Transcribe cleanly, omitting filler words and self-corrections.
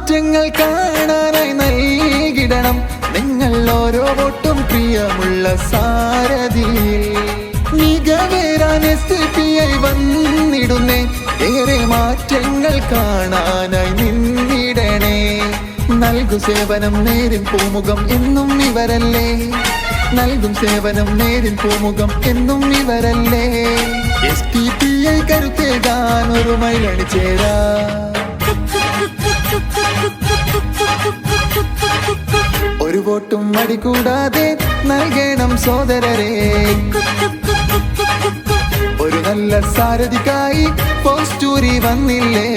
മാറ്റങ്ങൾ കാണാനായി നൽകിടണം നിങ്ങൾ ഓരോ വോട്ടും പ്രിയമുള്ള സാരഥിയിൽ. മികവേറാൻ STPI വന്നിടുന്നേ, ഏറെ മാറ്റങ്ങൾ കാണാനായി നിന്നിടണേ. നൽകും സേവനം നേരിൻ പൂമുഖം എന്നും ഇവരല്ലേ, നൽകും സേവനം നേരിൻ പൂമുഖം എന്നും ഇവരല്ലേ. STPI കരുത്തേകാൻ ഒരു മൈലണി ചേരാ. ഒരു വോട്ടും മടികൂടാതെ നൽകണം സോദരരെ, ഒരു നല്ല സാരഥിക്കായി പോസ്റ്റൂരി വന്നില്ലേ.